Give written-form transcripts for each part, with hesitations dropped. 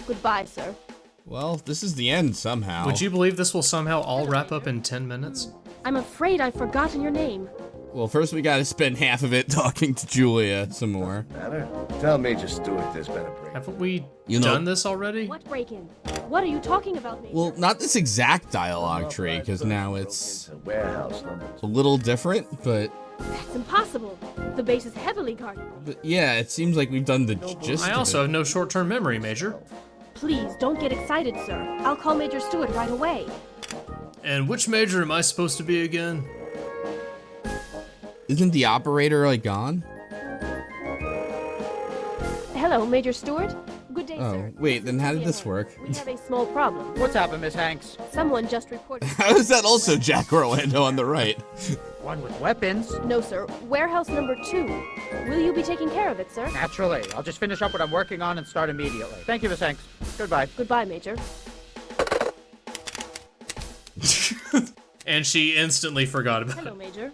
Goodbye, sir. Well, this is the end somehow. Would you believe this will somehow all wrap up in 10 minutes? I'm afraid I've forgotten your name. Well, first we gotta spend half of it talking to Julia some more. Matter? Tell Major Stewart there's been a break. Haven't we done this already? What break-in? What are you talking about, Major? Well, not this exact dialogue tree, because now it's Warehouse number. a little different, but That's impossible. The base is heavily guarded. yeah, it seems like we've done the gist I of also it. have no short-term memory, Major. Please, don't get excited, sir. I'll call Major Stewart right away. And which Major am I supposed to be again? Isn't the operator, like, gone? Hello, Major Stewart. Good day, Oh, sir. wait, then how did this work? We have a small problem. What's happened, Miss Hanks? Someone just reported... How is that also Jack Orlando on the right? One with weapons? No, sir. Warehouse number 2. Will you be taking care of it, sir? Naturally. I'll just finish up what I'm working on and start immediately. Thank you, Miss Hanks. Goodbye. Goodbye, Major. And she instantly forgot about Hello, it. Major.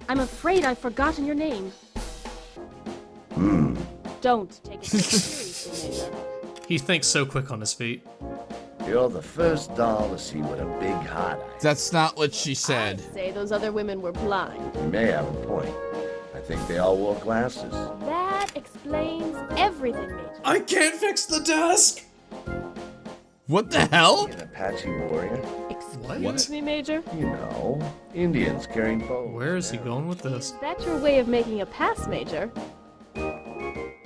I'm afraid I've forgotten your name. Don't take it so seriously, Major. He thinks so quick on his feet. You're the first doll to see what a big hot eye. That's not what she said. I'd say those other women were blind. You may have a point. I think they all wore glasses. That explains everything, Major. I can't fix the desk! What the hell? An Apache warrior? Excuse me, Major? You know, Indians carrying bows. Where is he going with this? Is that your way of making a pass, Major?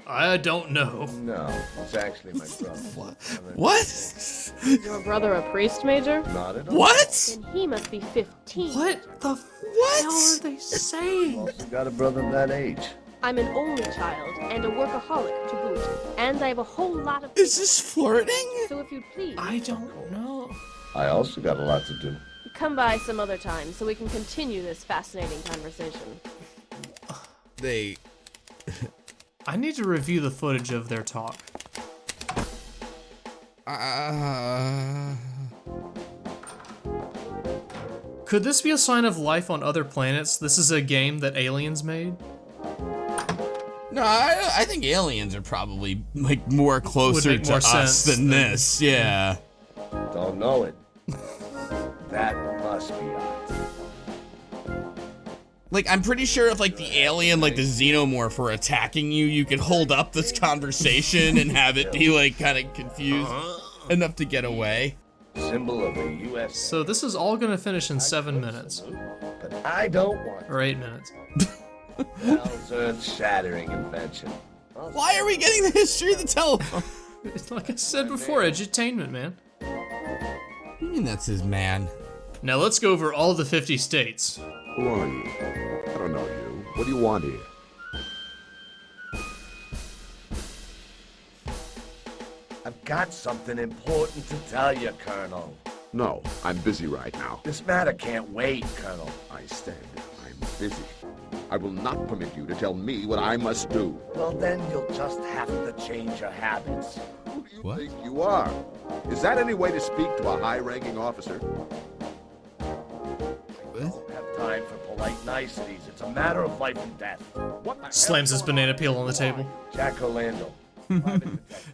I don't know. No, it's actually my brother. What? Is your brother a priest, Major? Not at all. What? Then he must be 15. What the hell What? are they saying? Also got a brother that age. I'm an only child and a workaholic to boot. And I have a whole lot of... Is this flirting? So if you'd please, I don't know. I also got a lot to do. come by some other time so we can continue this fascinating conversation. They... I need to review the footage of their talk. Could this be a sign of life on other planets? This is a game that aliens made? No, I think aliens are probably like more closer make to more us sense than than- this. Yeah. Don't know it. That must be odd. Like, I'm pretty sure if like the alien, like the xenomorph were attacking you, you could hold up this conversation and have it be like kind of confused enough to get away. Symbol of the U.S. So this is all gonna finish in 7 minutes. But I don't want Or 8 minutes. Bell's earth-shattering invention. Why are we getting the history of the telephone? It's like I said before, edutainment, man. What do you mean that's his man? Now let's go over all the 50 states. Who are you? I don't know you. What do you want here? I've got something important to tell you, Colonel. No, I'm busy right now. This matter can't wait, Colonel. I said I'm busy. I will not permit you to tell me what I must do. Well, then you'll just have to change your habits. Who do you What? think you are? Is that any way to speak to a high-ranking officer? I don't have time for polite niceties. It's a matter of life and death. What the Slams his banana peel on the table. Jack Orlando.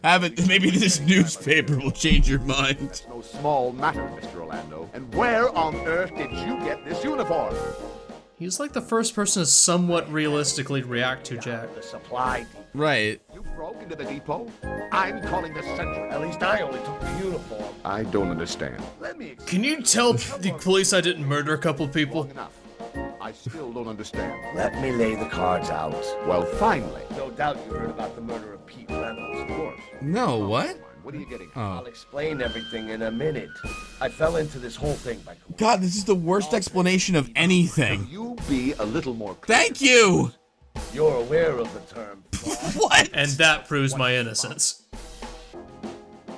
Haven't. Maybe this newspaper will change your mind. That's no small matter, Mr. Orlando. And where on earth did you get this uniform? He's like the first person to somewhat realistically react to Jack. The supply depot. Right. You broke into the depot? I'm calling this central. At least I only took the uniform. I don't understand. Let me explain. Can you tell the police I didn't murder a couple people? Long enough. I still don't understand. Let me lay the cards out. Well, finally. No doubt you heard about the murder of Pete Reynolds. Of course. No, what? What are you getting at? I'll explain everything in a minute. I fell into this whole thing by coincidence. God, this is the worst explanation of anything. You be a little more clear. Thank you! You're aware of the term fraud. What? And that proves my innocence.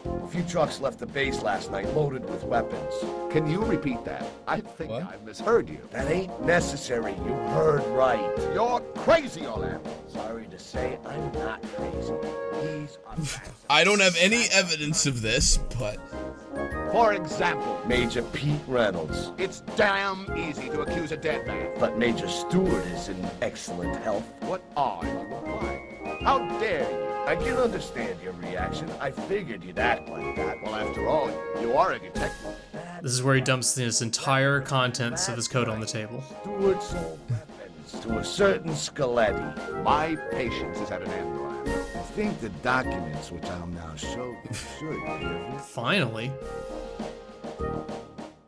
A few trucks left the base last night loaded with weapons. Can you repeat that? I think What? I misheard you. That ain't necessary. You heard right. You're crazy, Orlando. Sorry to say, I'm not crazy. He's a I don't have any evidence of this, but... For example, Major Pete Reynolds. it's damn easy to accuse a dead man. But Major Stewart is in excellent health. What are you implying? How dare you? I can understand your reaction. I figured you'd act like that. Well, after all, you are a detective. This is where he dumps his entire contents of his coat on the table. Stewart sold weapons to a certain Scaletti. My patience is at an end, Ryan. I think the documents which I'll now show you should give you. Finally.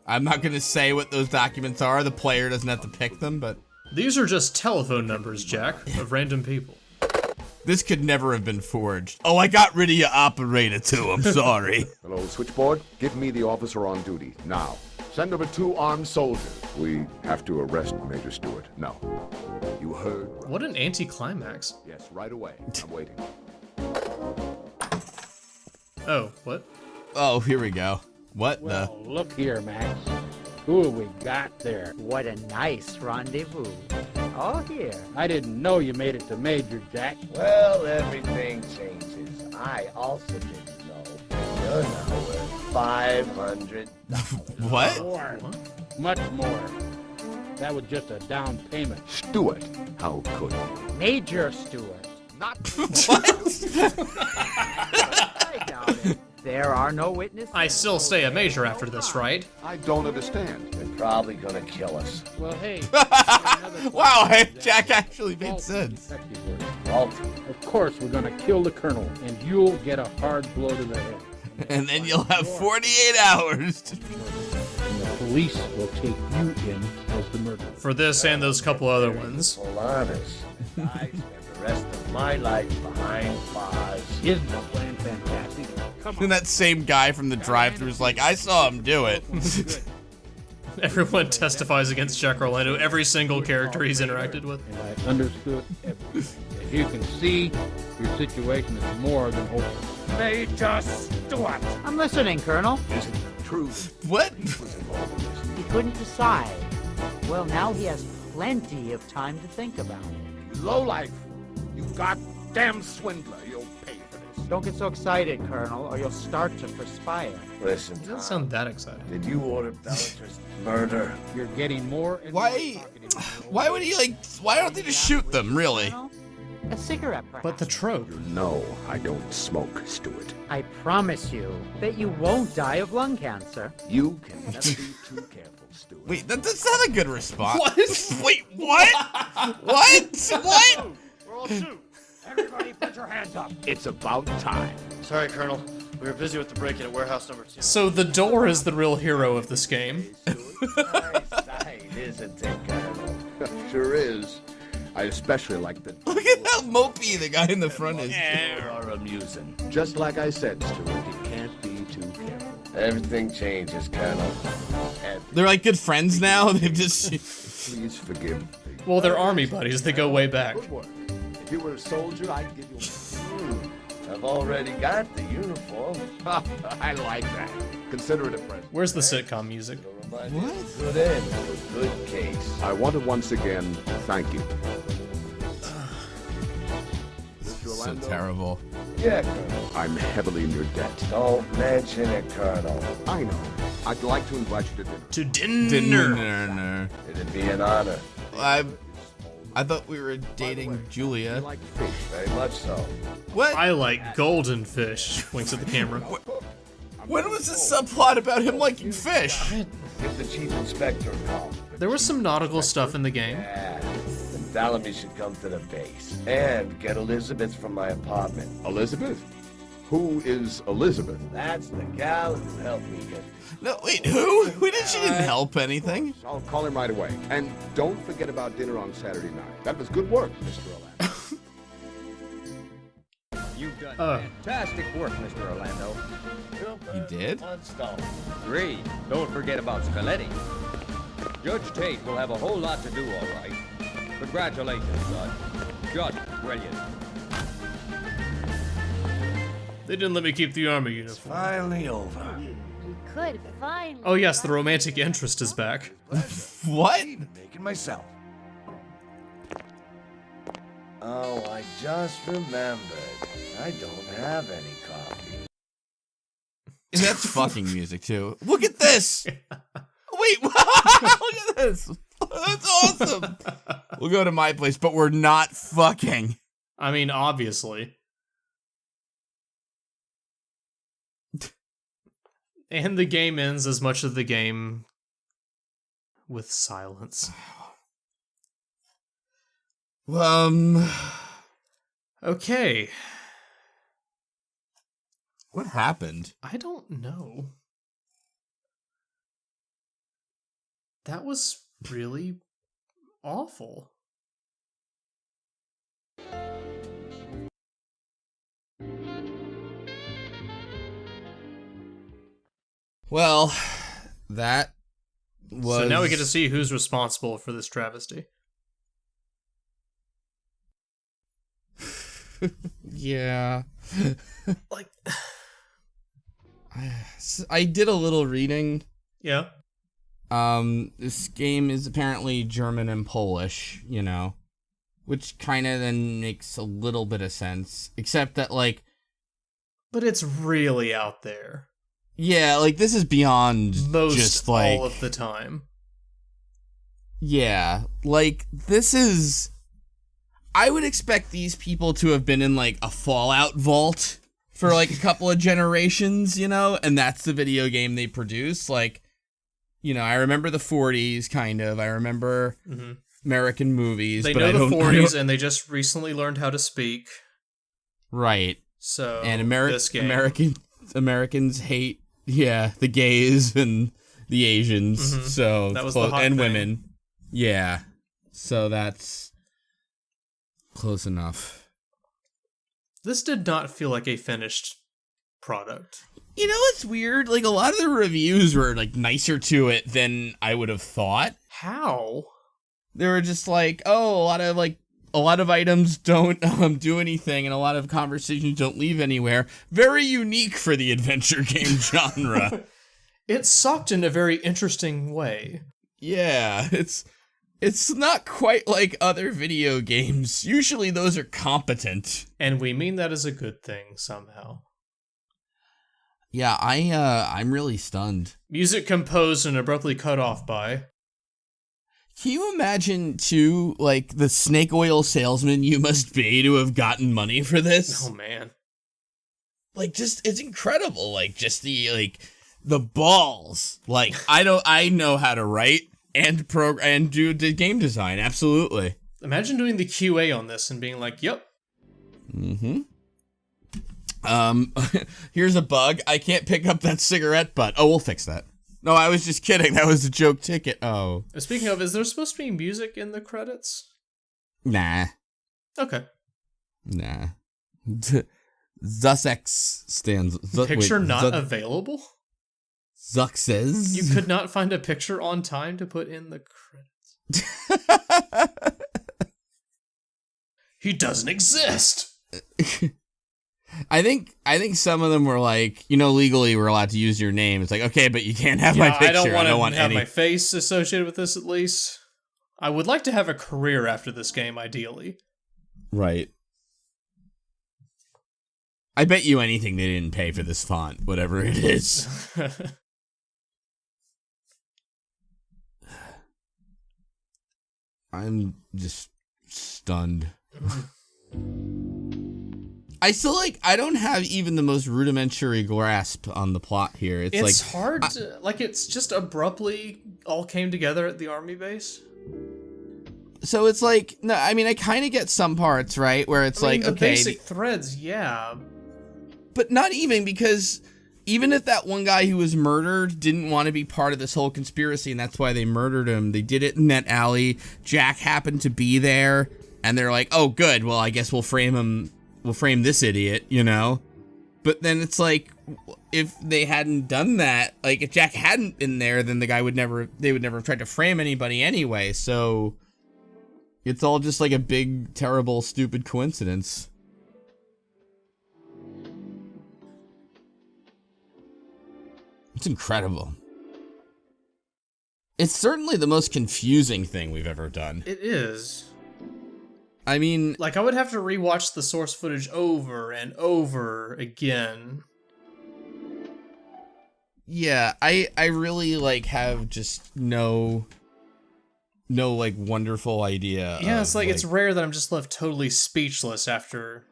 I'm not gonna say what those documents are. The player doesn't have to pick them, but These are just telephone numbers, Jack, of random people. this could never have been forged. Oh, I got rid of your operator too. I'm sorry. Hello, switchboard. Give me the officer on duty, now. Send over 2 armed soldiers. We have to arrest Major Stewart. No. You heard? What an anticlimax. Yes, right away. I'm waiting. Oh, what? Oh, here we go. What the? Well, look here, Max. Who have we got there? What a nice rendezvous. Oh, here. I didn't know you made it to Major, Jack. Well, everything changes. I also didn't know. You're now worth $500. What? More. Much more. That was just a down payment. Stewart, how could you? Major Stewart. Not I doubt it. There are no witnesses. I still stay a major after this, right? I don't understand. They're probably gonna kill us. Well, hey. Wow, Jack actually made sense. Walter. Of course, we're gonna kill the colonel, and you'll get a hard blow to the head. And then you'll have 48 hours to... And the police will take you in as the murderer. For this and those couple other ones. Full honest. I spend the rest of my life behind bars. Isn't the plan fantastic? Come And on. that same guy from the drive-thru's like, I saw him do it. Everyone testifies against Jack Orlando, every single character he's interacted with. And I understood everything. As you can see, your situation is more than hopeless. Major Stewart. I'm listening, Colonel. Is it true What? he was involved in this? He couldn't decide. Well, now he has plenty of time to think about it. You lowlife. You goddamn swindler. You'll pay for this. Don't get so excited, Colonel, or you'll start to perspire. Listen, He doesn't Tom, sound that excited. did you order Bellator's murder? You're getting more and Why- more talkative. Why would he, like, why don't they just shoot them, really? Colonel? A cigarette, perhaps. But the trope. No, I don't smoke, Stewart. I promise you that you won't die of lung cancer. You can never be too careful, Stewart. Wait, that's not a good response. What? Wait, what? What? What? We'll shoot. Everybody put your hands up. It's about time. Sorry, Colonel. We were busy with the break-in at warehouse number 2. So the door is the real hero of this game. Nice sight, isn't it, Colonel? Sure is. I especially like the... Look at how mopey the guy in the front is. You are amusing. Just like I said, Stewart, you can't be too careful. Everything changes, Colonel. And They're like good friends now. They've just... Please forgive me. Well, they're army buddies. They go way back. Good work. If you were a soldier, I'd give you I've already got the uniform. a... I like that. Consider it a present. Where's the sitcom music? It'll remind you of a good end to a good case. I want to once again thank you. Mr. So Orlando, terrible. Yeah, Colonel. I'm heavily in your debt. Don't mention it, Colonel. I know. I'd like to invite you to dinner. To dinner. Dinner. It'd be an honor. I thought we were dating I Julia. like fish. Very much so. What? I like golden fish. Winks at the camera. When was this subplot about him liking fish? Give the chief inspector a call. There was some nautical stuff in the game. Yeah. And tell him he should come to the base. And get Elizabeth from my apartment. Elizabeth? Who is Elizabeth? That's the gal who helped me get No, wait, who? She didn't help anything. I'll call him right away. And don't forget about dinner on Saturday night. That was good work, Mr. Orlando. You've done Uh. fantastic work, Mr. Orlando. He did? on stone. Agree. Don't forget about Scaletti. Judge Tate will have a whole lot to do, all right. Congratulations, son. Just brilliant. They didn't let me keep the army uniform. Finally over. You could finally. Oh yes, the romantic interest is back. What? Making myself. Oh, I just remembered. I don't have any coffee. That's fucking music too. Look at this. Wait, look at this. That's awesome. We'll go to my place, but we're not fucking. I mean, obviously. And the game ends as much of the game with silence. Okay. What happened? I don't know. That was really awful. Well, that was... So now we get to see who's responsible for this travesty. Yeah. Like... I did a little reading. Yeah. This game is apparently German and Polish, you know, which kind of then makes a little bit of sense, except that, like... But it's really out there. Yeah, like, this is beyond Most just, like... all of the time. Yeah, like, this is... I would expect these people to have been in, like, a Fallout vault for, like, a couple of generations, you know? And that's the video game they produce. Like, you know, I remember the 40s, kind of. I remember American movies. They but know I the don't, 40s, and they just recently learned how to speak. Right. So, and this game. Americans hate, the gays and the Asians. So that was the hot and thing. women. Yeah. So that's close enough. This did not feel like a finished product. You know what's weird? Like, a lot of the reviews were, like, nicer to it than I would have thought. How? They were just like, oh, a lot of items don't do anything, and a lot of conversations don't leave anywhere. Very unique for the adventure game genre. It sucked in a very interesting way. Yeah, it's not quite like other video games. Usually those are competent. And we mean that as a good thing somehow. Yeah, I'm really stunned. Music composed and abruptly cut off by... Can you imagine, too, like, the snake oil salesman you must be to have gotten money for this? Oh, man. Like, just, it's incredible. Like, just the balls. Like, I know how to write and do the game design. Absolutely. Imagine doing the QA on this and being like, yep. Here's a bug. I can't pick up that cigarette butt. Oh, we'll fix that. No, I was just kidding. That was a joke ticket. Oh. Speaking of, is there supposed to be music in the credits? Nah. Okay. Nah. Sussex stands. Picture not available? Success. You could not find a picture on time to put in the credits. He doesn't exist. I think some of them were like, you know, legally we're allowed to use your name. It's like, okay, but you can't have my picture. I don't want to have my face associated with this, at least. I would like to have a career after this game, ideally. Right. I bet you anything they didn't pay for this font, whatever it is. I'm just stunned. I still, I don't have even the most rudimentary grasp on the plot here. It's like, hard to, it's just abruptly all came together at the army base. So it's like, no, I mean, I kind of get some parts, right? Where it's the okay. Basic threads, yeah. But not even, because even if that one guy who was murdered didn't want to be part of this whole conspiracy and that's why they murdered him, they did it in that alley. Jack happened to be there and they're like, oh, good. Well, I guess we'll frame him. We'll frame this idiot, you know? But then it's like, if they hadn't done that, like, if Jack hadn't been there, then they would never have tried to frame anybody anyway, so it's all just like a big, terrible, stupid coincidence. It's incredible. It's certainly the most confusing thing we've ever done. It is. I mean... I would have to rewatch the source footage over and over again. Yeah, I really, have just no wonderful idea. Yeah, it's it's rare that I'm just left totally speechless after...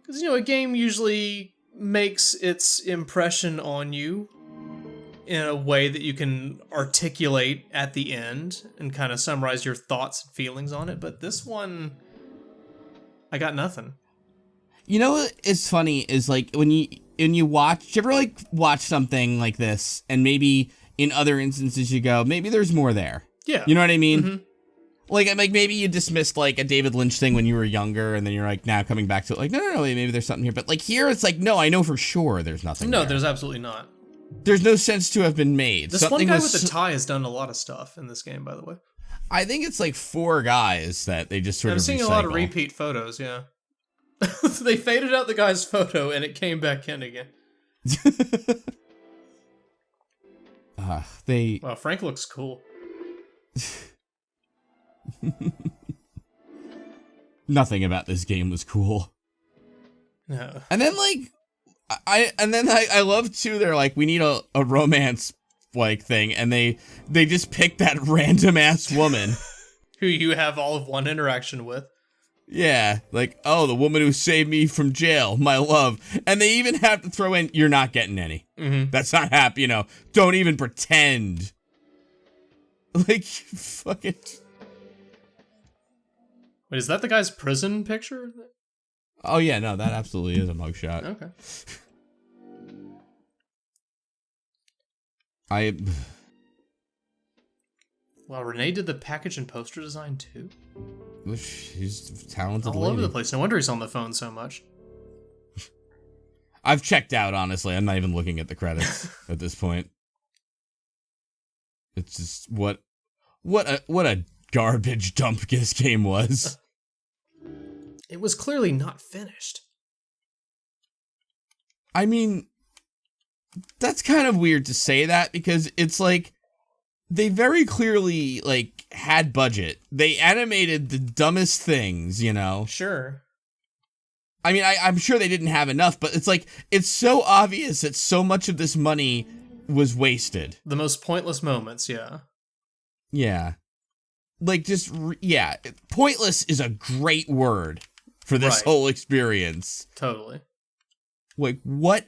Because, a game usually makes its impression on you in a way that you can articulate at the end and kind of summarize your thoughts and feelings on it. But this one, I got nothing. You know what is funny is like when you watch, do you ever like watch something like this and maybe in other instances you go, maybe there's more there. Yeah. You know what I mean? Mm-hmm. Like maybe you dismissed like a David Lynch thing when you were younger and then you're like now coming back to it like, no, maybe there's something here. But like here it's like, no, I know for sure there's nothing No, there. there's absolutely not. There's no sense to have been made. This one guy with the tie has done a lot of stuff in this game, by the way. I think it's like 4 guys that they just sort of I'm seeing recycle. a lot of repeat photos, yeah. They faded out the guy's photo and it came back in again. Wow, Frank looks cool. Nothing about this game was cool. No. And then like I love too, they're like, we need a romance like thing, and they just pick that random ass woman who you have all of one interaction with. Yeah, like, oh, the woman who saved me from jail, my love. And they even have to throw in, you're not getting any. Mm-hmm. That's not happy, you know. Don't even pretend. Like, fucking. Wait, is that the guy's prison picture? Oh, yeah, no, that absolutely is a mugshot. Okay. Wow, Renee did the package and poster design too? She's a talented all lady. over the place. No wonder he's on the phone so much. I've checked out, honestly. I'm not even looking at the credits at this point. It's just what a garbage dump this game was. It was clearly not finished. I mean, that's kind of weird to say that because it's like they very clearly like had budget. They animated the dumbest things, you know. Sure. I mean, I'm sure they didn't have enough, but it's like it's so obvious that so much of this money was wasted. The most pointless moments, yeah. Yeah. Like just yeah, pointless is a great word for this whole experience. Totally. Like what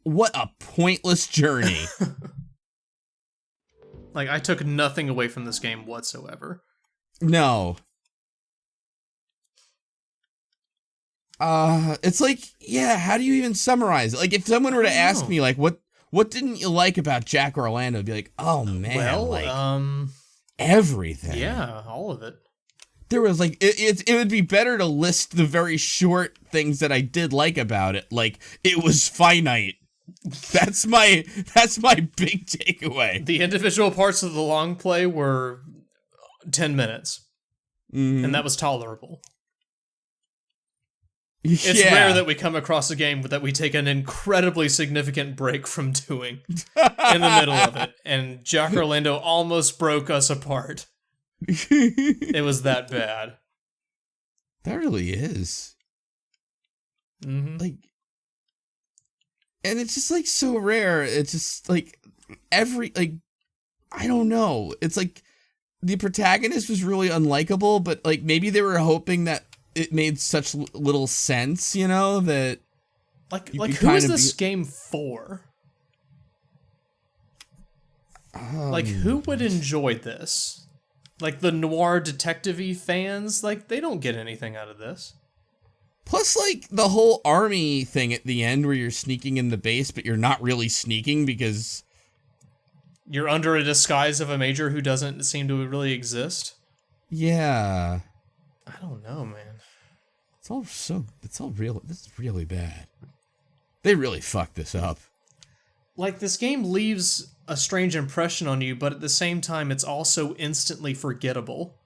a pointless journey. Like I took nothing away from this game whatsoever. No. It's like, yeah, how do you even summarize it? Like if someone were to ask me like what didn't you like about Jack Orlando, I'd be like, "Oh man, well, like everything." Yeah, all of it. There was like it would be better to list the very short things that I did like about it. Like it was finite. That's my big takeaway. The individual parts of the long play were 10 minutes. Mm-hmm. And that was tolerable. It's rare that we come across a game that we take an incredibly significant break from doing in the middle of it. And Jack Orlando almost broke us apart. It was that bad. That really is. Mm-hmm. Like, and it's just like so rare. It's just like I don't know. It's like the protagonist was really unlikable, but like maybe they were hoping that it made such little sense, you know, that like who is this game for? Like who would enjoy this? Like the noir detective-y fans, like they don't get anything out of this. Plus, like, the whole army thing at the end where you're sneaking in the base, but you're not really sneaking because you're under a disguise of a major who doesn't seem to really exist. Yeah. I don't know, man. It's all real. This is really bad. They really fucked this up. Like, this game leaves a strange impression on you, but at the same time, it's also instantly forgettable.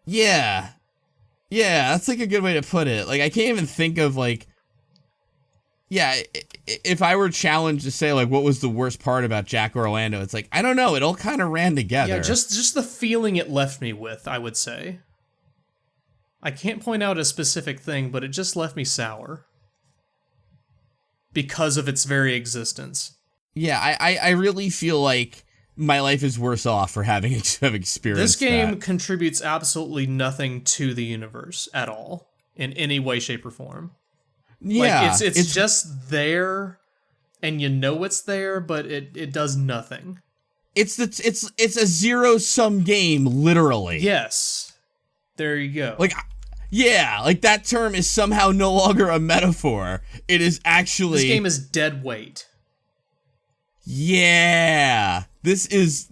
Yeah. Yeah, that's like a good way to put it. Like, I can't even think of like, yeah, if I were challenged to say like, what was the worst part about Jack Orlando? It's like, I don't know. It all kind of ran together. Yeah, just the feeling it left me with, I would say. I can't point out a specific thing, but it just left me sour. Because of its very existence. Yeah, I really feel like my life is worse off for having experienced this game that. Contributes absolutely nothing to the universe at all, in any way, shape, or form. Yeah, Like it's just there, and you know it's there, but it does nothing. It's a zero-sum game, literally. Yes. There you go. Like, yeah, like that term is somehow no longer a metaphor. It is actually... This game is dead weight. Yeah. This is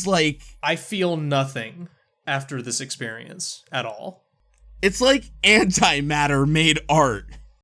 like... I feel nothing after this experience at all. It's like antimatter made art.